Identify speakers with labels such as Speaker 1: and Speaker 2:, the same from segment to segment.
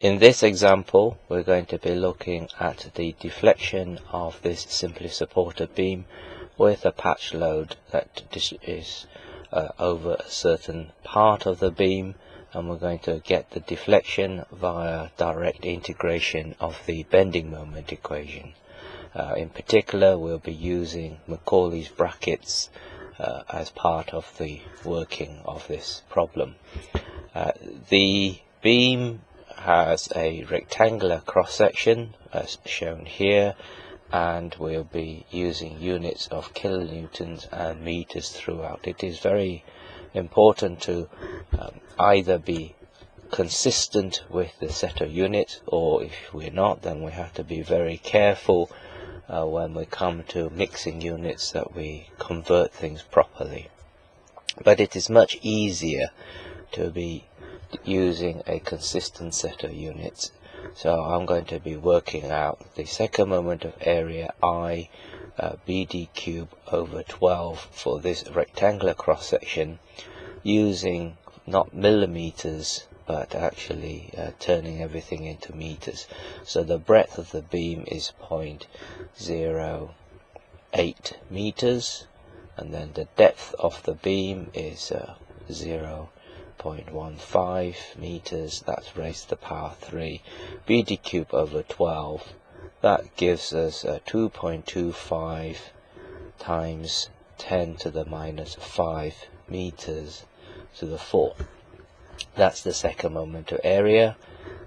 Speaker 1: In this example, we're going to be looking at the deflection of this simply supported beam with a patch load that is over a certain part of the beam, and we're going to get the deflection via direct integration of the bending moment equation. In particular, we'll be using McCauleys brackets as part of the working of this problem. The beam has a rectangular cross-section as shown here, and we'll be using units of kilonewtons and meters throughout. It is very important to either be consistent with the set of units, or if we're not, then we have to be very careful when we come to mixing units that we convert things properly. But it is much easier to be using a consistent set of units. So I'm going to be working out the second moment of area I BD cube over 12 for this rectangular cross section, using not millimeters but actually turning everything into meters. So the breadth of the beam is 0.08 meters, and then the depth of the beam is 0.15 meters. That's raised to the power 3 BD cube over 12. That gives us 2.25 times 10 to the minus 5 meters to the 4. That's the second moment of area.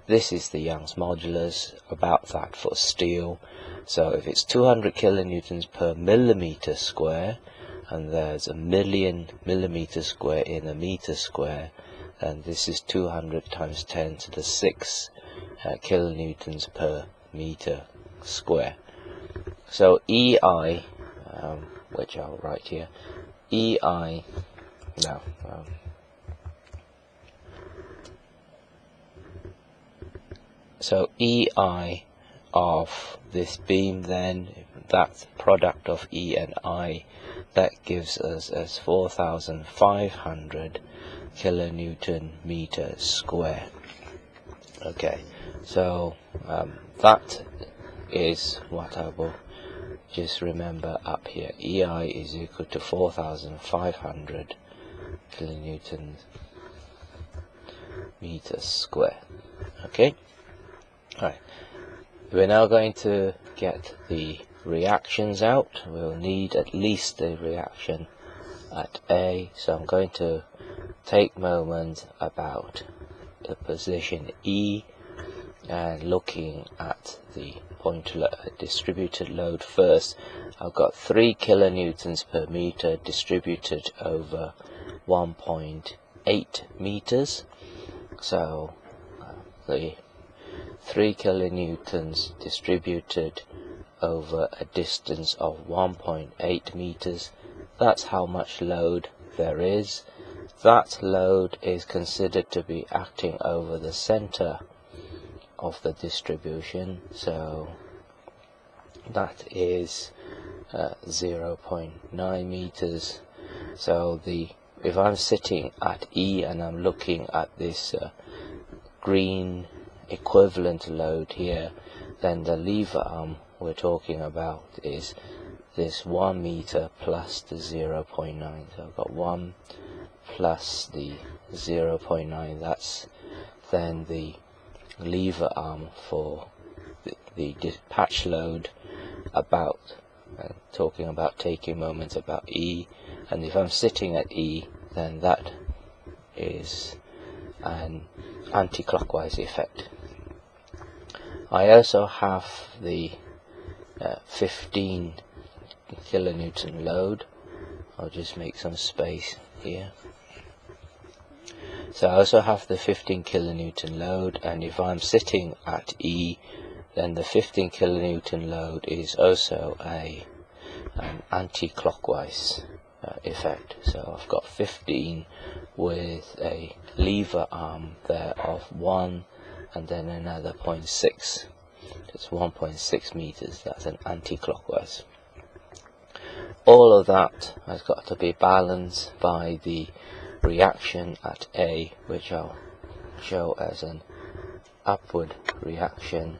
Speaker 1: This is the Young's modulus, about that for steel. So if it's 200 kilonewtons per millimeter square, and there's 1,000,000 millimeters square in a meter square, and this is 200 times 10 to the 6 kilonewtons per meter square. So EI, which I'll write here, EI, no, so EI of this beam, then that product of E and I, that gives us as 4,500 kilonewton meter square. Okay, so that is what I will just remember up here. EI is equal to 4,500 kilonewton meters square. Okay, all right. We're now going to get the reactions out. We'll need at least a reaction at A, so I'm going to take moment about the position E, and looking at the distributed load first. I've got 3 kilonewtons per meter distributed over 1.8 meters. So the 3 kilonewtons distributed over a distance of 1.8 meters, that's how much load there is. That load is considered to be acting over the center of the distribution, so that is 0.9 meters. So if I'm sitting at E and I'm looking at this green equivalent load here, then the lever arm we're talking about is this 1 meter plus the 0.9. So I've got 1 plus the 0.9. That's then the lever arm for the patch load about, talking about taking moments about E. And if I'm sitting at E, then that is an anti-clockwise effect. I also have the 15 kilonewton load. I'll just make some space here. So I also have the 15 kilonewton load, and if I'm sitting at E, then the 15 kilonewton load is also an anti-clockwise effect. So I've got 15 with a lever arm there of 1, and then another 0.6. It's 1.6 meters. That's an anti-clockwise. All of that has got to be balanced by the reaction at A, which I'll show as an upward reaction.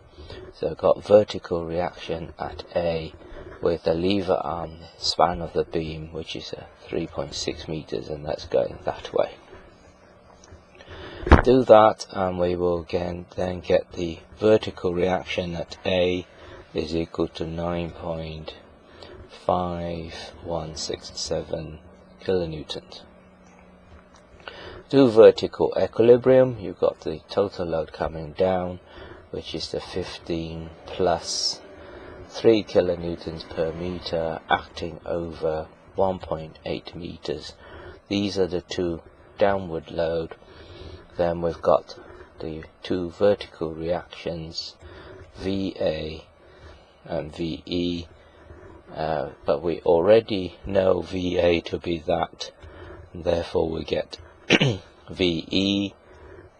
Speaker 1: So I've got vertical reaction at A with the lever arm span of the beam, which is 3.6 meters, and that's going that way. Do that and we will then get the vertical reaction at A is equal to 9.5167 kilonewtons. Do vertical equilibrium, you've got the total load coming down, which is the 15 plus 3 kilonewtons per meter acting over 1.8 meters. These are the two downward load. Then we've got the two vertical reactions, VA and VE, but we already know VA to be that, and therefore we get VE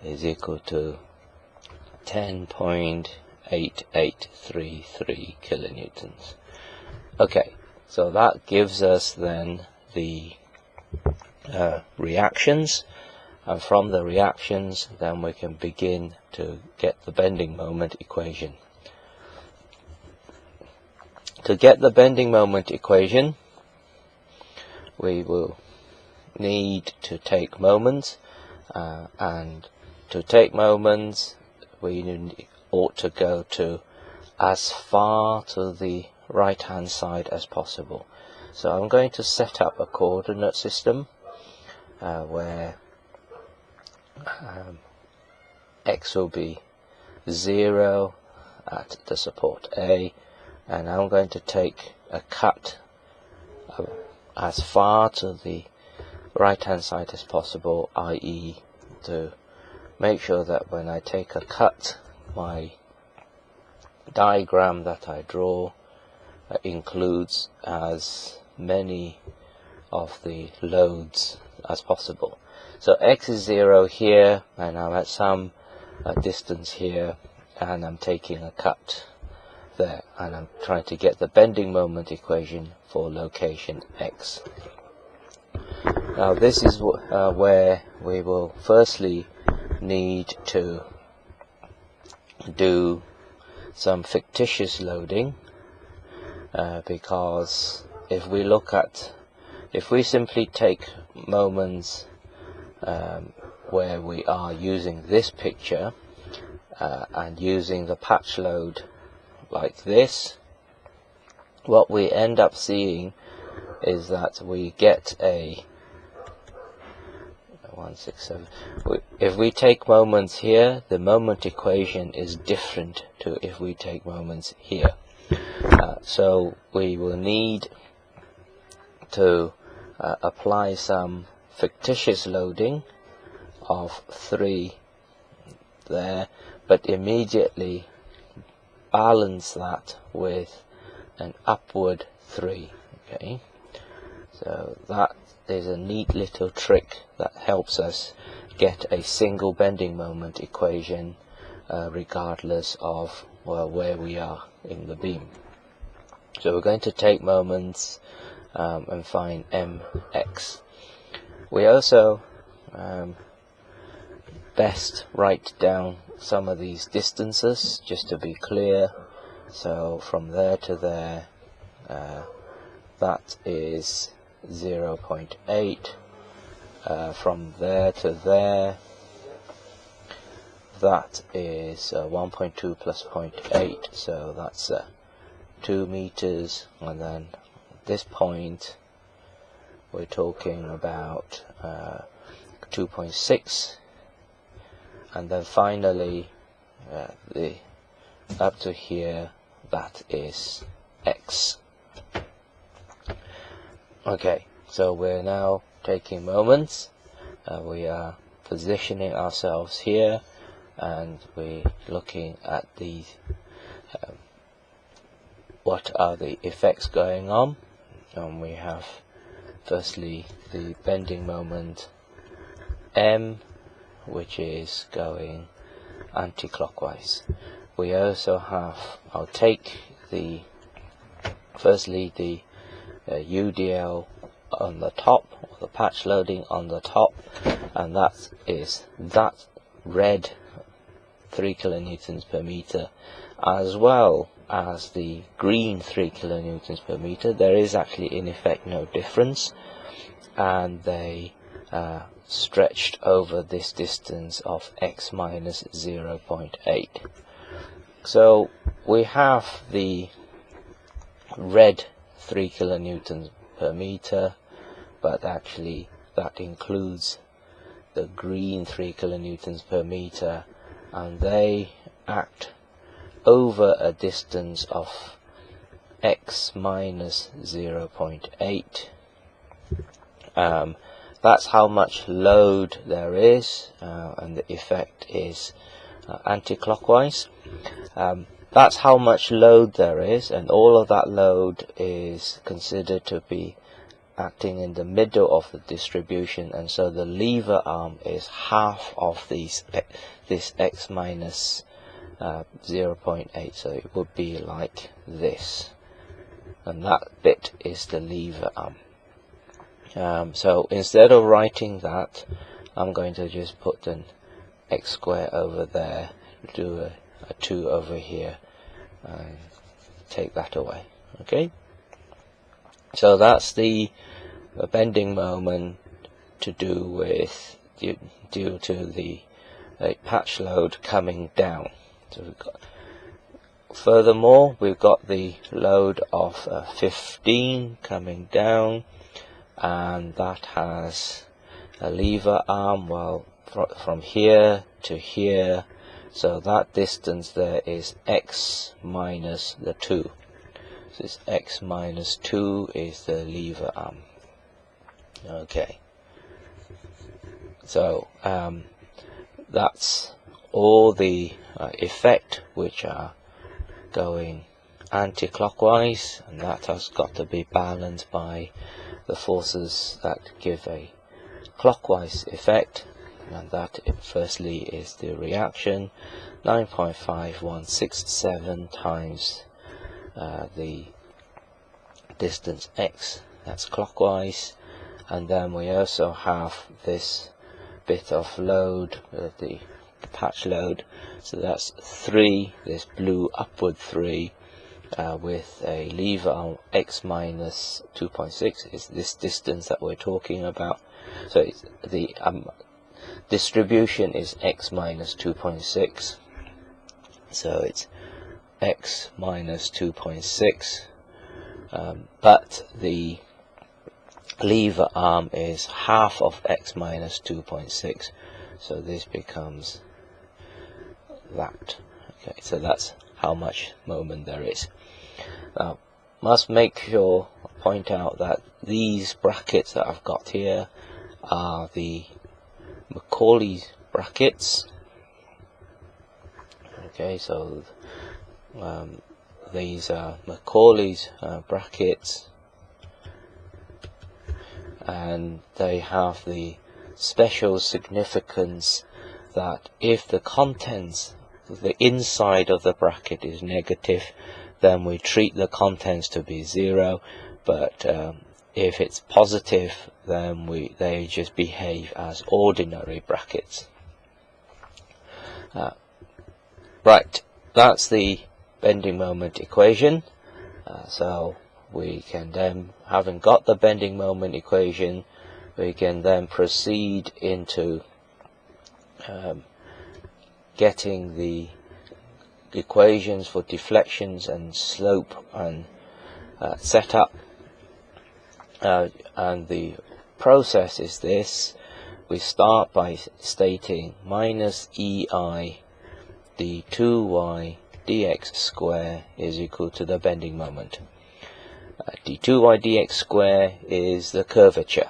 Speaker 1: is equal to 10.8833 kilonewtons. Okay, so that gives us then the reactions, and from the reactions then we can begin to get the bending moment equation. To get the bending moment equation, we will need to take moments, and to take moments we ought to go to as far to the right hand side as possible. So I'm going to set up a coordinate system where x will be 0 at the support A, and I'm going to take a cut as far to the right hand side as possible, i.e. to make sure that when I take a cut, my diagram that I draw includes as many of the loads as possible. So x is 0 here, and I'm at some distance here, and I'm taking a cut there, and I'm trying to get the bending moment equation for location x. Now this is where we will firstly need to do some fictitious loading, because if we simply take moments where we are using this picture and using the patch load like this, what we end up seeing is that we get a 167. If we take moments here, the moment equation is different to if we take moments here. So we will need to apply some fictitious loading of 3 there, but immediately balance that with an upward 3. Okay, so that is a neat little trick that helps us get a single bending moment equation regardless of where we are in the beam. So we're going to take moments and find mx. We also best write down some of these distances just to be clear. So from there to there, that is 0.8. From there to there, that is 1.2 plus 0.8, so that's 2 meters. And then at this point we're talking about 2.6, and then finally up to here, that is x. Okay, so we're now taking moments, we are positioning ourselves here, and we're looking at the what are the effects going on. And we have firstly the bending moment m, which is going anti-clockwise. We also have, I'll take the firstly the UDL on the top, or the patch loading on the top, and that is that red 3 kilonewtons per meter as well as the green 3 kilonewtons per meter, there is actually in effect no difference, and they stretched over this distance of x minus 0.8. So we have the red 3 kilonewtons per meter, but actually that includes the green 3 kilonewtons per meter, and they act over a distance of x minus 0.8. That's how much load there is, and the effect is anti-clockwise. That's how much load there is, and all of that load is considered to be acting in the middle of the distribution, and so the lever arm is half of this x minus 0.8, so it would be like this, and that bit is the lever arm. So instead of writing that, I'm going to just put an x square over there, do a 2 over here, and take that away. Okay, so that's the bending moment to do with due to the patch load coming down. So furthermore, we've got the load of 15 coming down, and that has a lever arm, well, from here to here, so that distance there is x minus the 2. So this x minus 2 is the lever arm. Okay, so that's all the effect which are going anti-clockwise, and that has got to be balanced by the forces that give a clockwise effect, and that firstly is the reaction 9.5167 times the distance x, that's clockwise, and then we also have this bit of load, the patch load, so that's 3, this blue upward 3, with a lever on x minus 2.6 is this distance that we're talking about. So it's the distribution is x minus 2.6, so it's x minus 2.6, but the lever arm is half of x minus 2.6, so this becomes that. Okay, so that's how much moment there is. Now, must make sure, point out that these brackets that I've got here are the McCauleys brackets. Okay, so these are McCauleys brackets, and they have the special significance that if the contents, the inside of the bracket is negative, then we treat the contents to be 0, but if it's positive, then they just behave as ordinary brackets. Right, that's the bending moment equation. So we can then, having got the bending moment equation, we can then proceed into getting the equations for deflections and slope and set up, and the process is this. We start by stating minus EI d2y dx square is equal to the bending moment. D2y dx square is the curvature,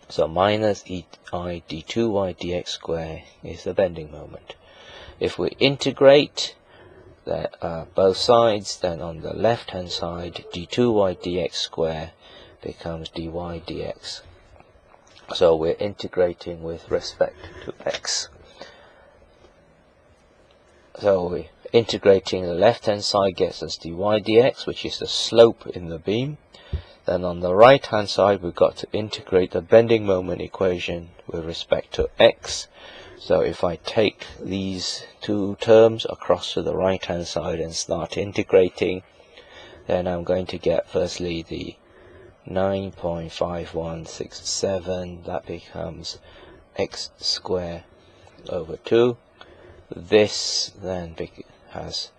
Speaker 1: so minus EI d2y dx square is the bending moment. If we integrate both sides, then on the left hand side d2y dx square becomes dy dx. So we're integrating with respect to x. So we're integrating the left hand side gets us dy dx, which is the slope in the beam. Then on the right hand side we've got to integrate the bending moment equation with respect to x. So if I take these two terms across to the right hand side and start integrating, then I'm going to get firstly the 9.5167, that becomes x squared over 2. This then has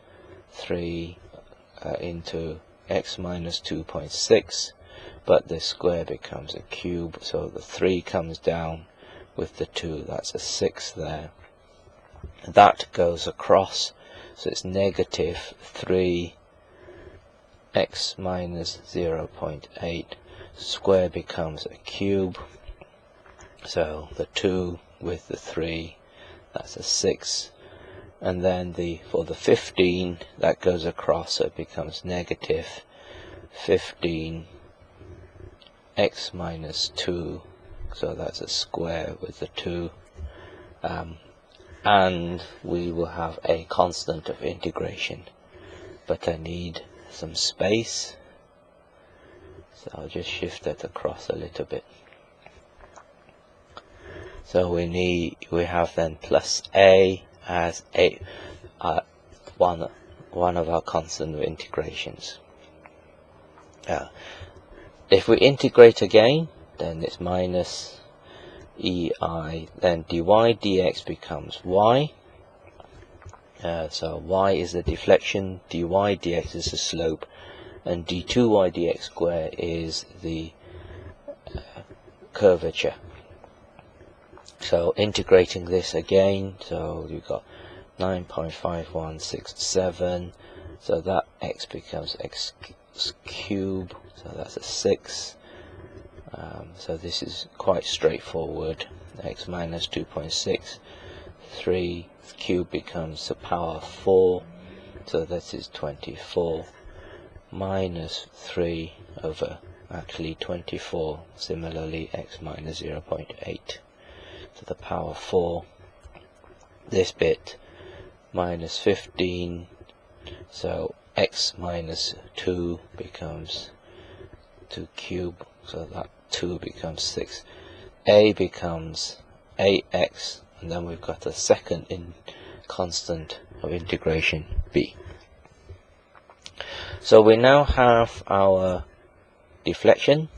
Speaker 1: 3 into x minus 2.6, but the square becomes a cube, so the 3 comes down with the 2, that's a 6 there. That goes across, so it's negative 3 x minus 0.8, square becomes a cube, so the 2 with the 3, that's a 6, and then for the 15, that goes across, so it becomes negative 15 x minus 2, so that's a square with the 2, and we will have a constant of integration, but I need some space, so I'll just shift that across a little bit. So we have then plus a as one of our constant of integrations. If we integrate again, then it's minus ei, then dy dx becomes y. So y is the deflection, dy dx is the slope, and d2y dx squared is the curvature. So integrating this again, so you've got 9.5167, so that x becomes x cubed, so that's a 6. So this is quite straightforward. X minus 2.6, 3 cubed becomes the power 4, so this is 24, minus 3 over actually 24, similarly x minus 0.8 to the power 4. This bit minus 15, so x minus 2 becomes 2 cubed, so that 2 becomes 6. A becomes ax, and then we've got a second constant of integration b. So we now have our deflection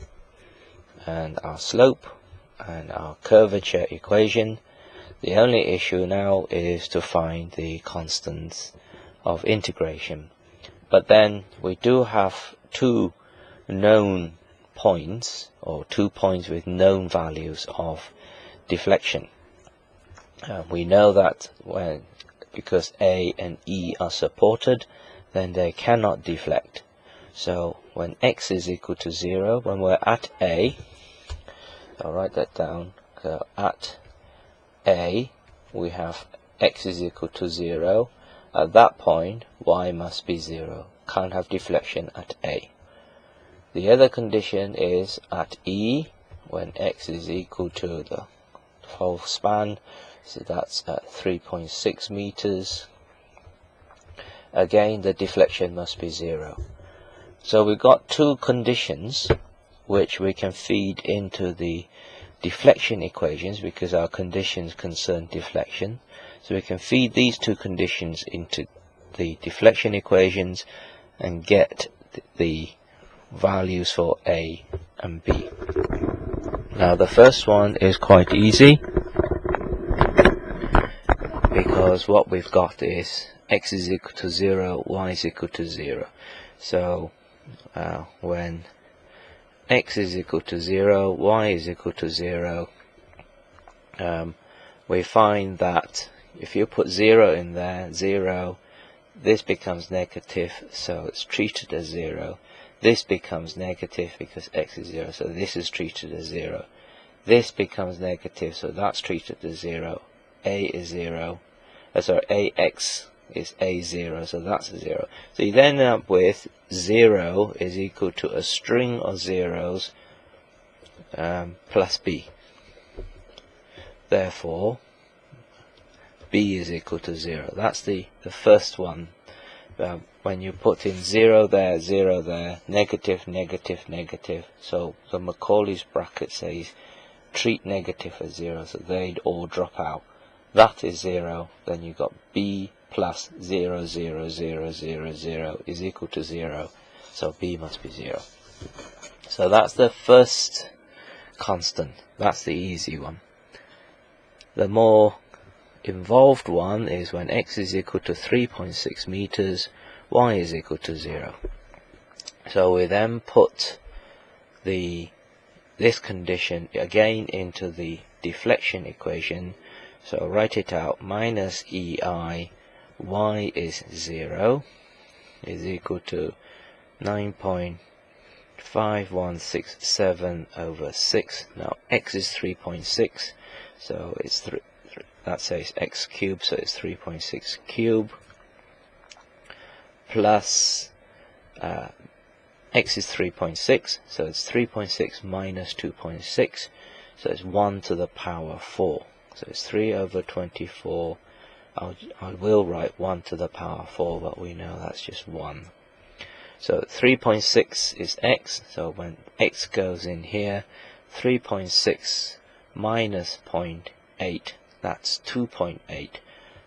Speaker 1: and our slope and our curvature equation. The only issue now is to find the constants of integration. But then we do have two known points, or 2 points with known values of deflection. We know that because A and E are supported, then they cannot deflect. So when x is equal to 0, when we're at A, I'll write that down, so at A we have x is equal to 0. At that point y must be 0, can't have deflection at A. The other condition is at E, when x is equal to the whole span, so that's at 3.6 meters. Again, the deflection must be 0. So we've got two conditions which we can feed into the deflection equations, because our conditions concern deflection. So we can feed these two conditions into the deflection equations and get the values for A and B. Now the first one is quite easy, because what we've got is x is equal to 0, y is equal to 0. So when x is equal to 0, y is equal to 0, we find that if you put 0 in there, 0, this becomes negative, so it's treated as 0. This becomes negative because x is 0, so this is treated as 0. This becomes negative, so that's treated as 0. A is 0. Sorry, ax is a0, so that's a 0. So you then end up with 0 is equal to a string of zeros plus b. Therefore, b is equal to 0. That's the first one. When you put in 0 there, 0 there, negative, negative, negative. So the McCauleys bracket says treat negative as 0, so they'd all drop out. that is 0, then you've got b plus 0, 0, 0, 0, 0 is equal to 0. So b must be 0. So that's the first constant. That's the easy one. The more involved one is when x is equal to 3.6 meters, y is equal to 0. So we then put this condition again into the deflection equation. So write it out, minus EI, y is 0, is equal to 9.5167 over 6. Now x is 3.6, so it's that says x cubed, so it's 3.6 cube, plus x is 3.6, so it's 3.6 minus 2.6, so it's 1 to the power 4. So it's 3 over 24. I will write 1 to the power 4, but we know that's just 1. So 3.6 is x, so when x goes in here, 3.6 minus 0.8, that's 2.8.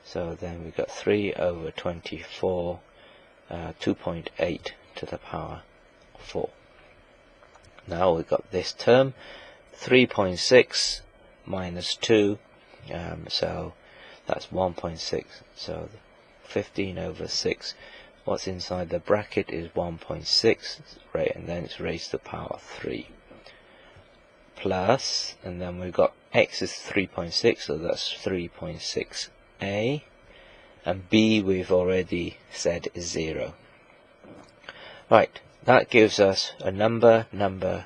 Speaker 1: So then we've got 3 over 24, 2.8 to the power 4. Now we've got this term, 3.6 minus 2, so that's 1.6, so 15 over 6. What's inside the bracket is 1.6, right, and then it's raised to the power 3. Plus, and then we've got x is 3.6, so that's 3.6a, and b we've already said is 0. Right, that gives us a number, a number,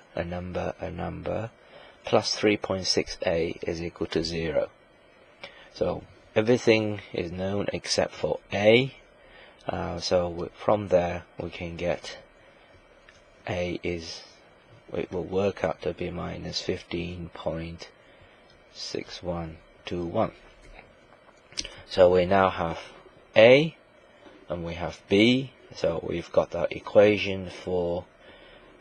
Speaker 1: plus 3.6a is equal to 0. So everything is known except for a. So from there we can get a is, it will work out to be minus 15.6121. So we now have a and we have b. So we've got the equation for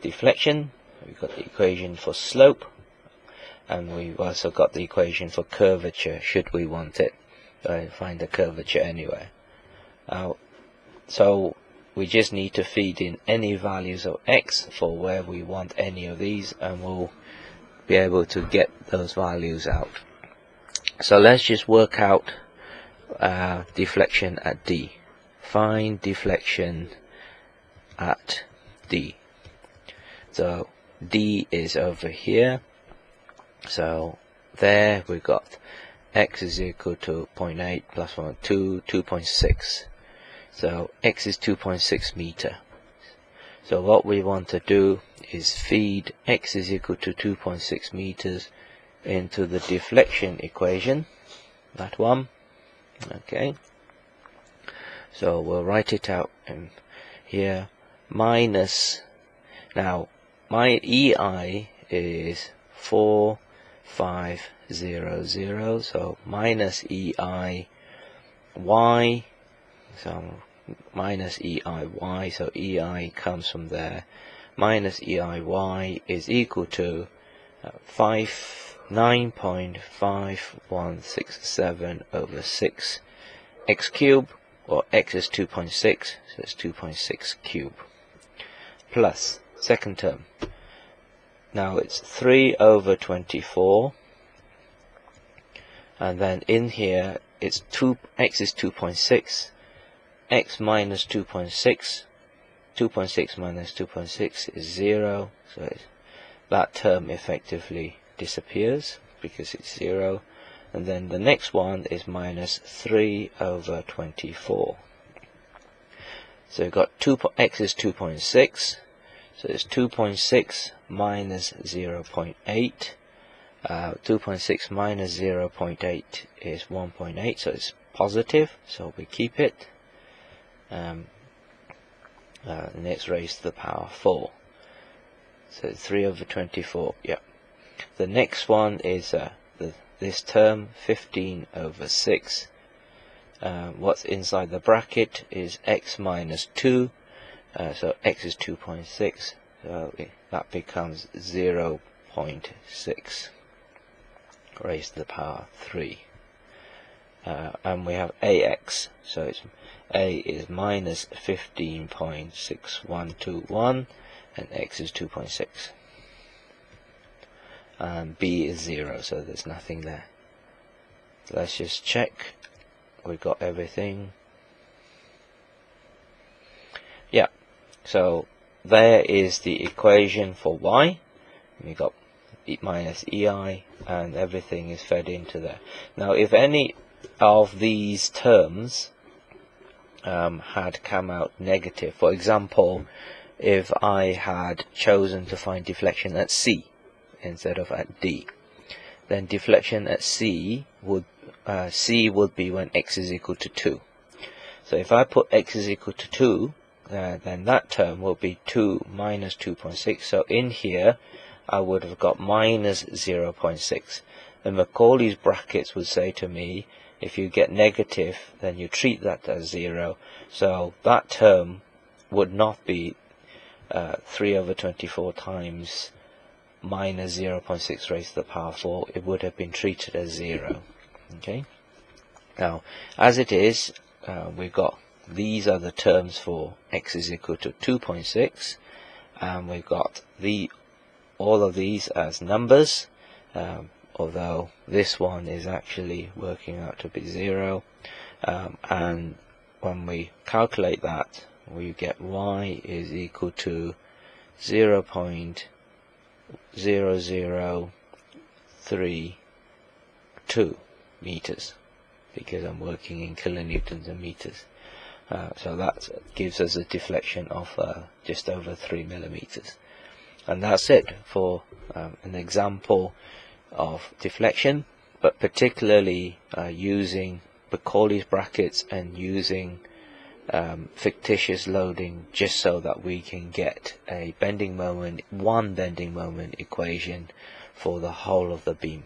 Speaker 1: deflection, we've got the equation for slope, and we've also got the equation for curvature should we want it. Find the curvature anyway. So we just need to feed in any values of x for where we want any of these, and we'll be able to get those values out. So let's just work out deflection at D. Find deflection at D. So D is over here. So there we've got x is equal to 0.8 plus 1, 2.6. So x is 2.6 meter. So what we want to do is feed x is equal to 2.6 meters into the deflection equation, that one. Okay. So we'll write it out in here, minus, now my EI is 4500, so minus EI y, so minus EIY, so EI comes from there, minus EIY is equal to 9.5167 over 6 x cubed, or x is 2.6, so it's 2.6 cube, plus second term. Now it's 3 over 24, and then in here it's x is 2.6, x minus 2.6, 2.6 minus 2.6 is 0, so that term effectively disappears because it's 0. And then the next one is minus 3 over 24. So we've got x is 2.6, so it's 2.6 minus 0.8. 2.6 minus 0.8 is 1.8, so it's positive, so we keep it. And it's raised to the power 4. So 3 over 24, yeah. The next one is this term, 15 over 6. What's inside the bracket is x minus 2, so x is 2.6, so that becomes 0.6 raised to the power 3. and we have AX, so it's A is minus 15.6121 and X is 2.6, and B is 0, so there's nothing there. Let's just check we got everything. Yeah, so there is the equation for Y. We got minus EI, and everything is fed into there. Now if any of these terms had come out negative, for example, if I had chosen to find deflection at C instead of at D, then deflection at C would be when x is equal to 2. So if I put x is equal to 2, then that term will be 2 minus 2.6. So in here I would have got minus 0.6. And McCauleys brackets would say to me, if you get negative, then you treat that as 0. So that term would not be 3 over 24 times minus 0.6 raised to the power 4. It would have been treated as 0. Okay. Now, as it is, we've got these are the terms for x is equal to 2.6, and we've got all of these as numbers, although this one is actually working out to be 0, and when we calculate that, we get y is equal to 0.0032 meters, because I'm working in kilonewtons and meters. So that gives us a deflection of just over 3 millimeters. And that's it for an example of deflection, but particularly using McCauleys brackets and using fictitious loading, just so that we can get a bending moment, one bending moment equation for the whole of the beam.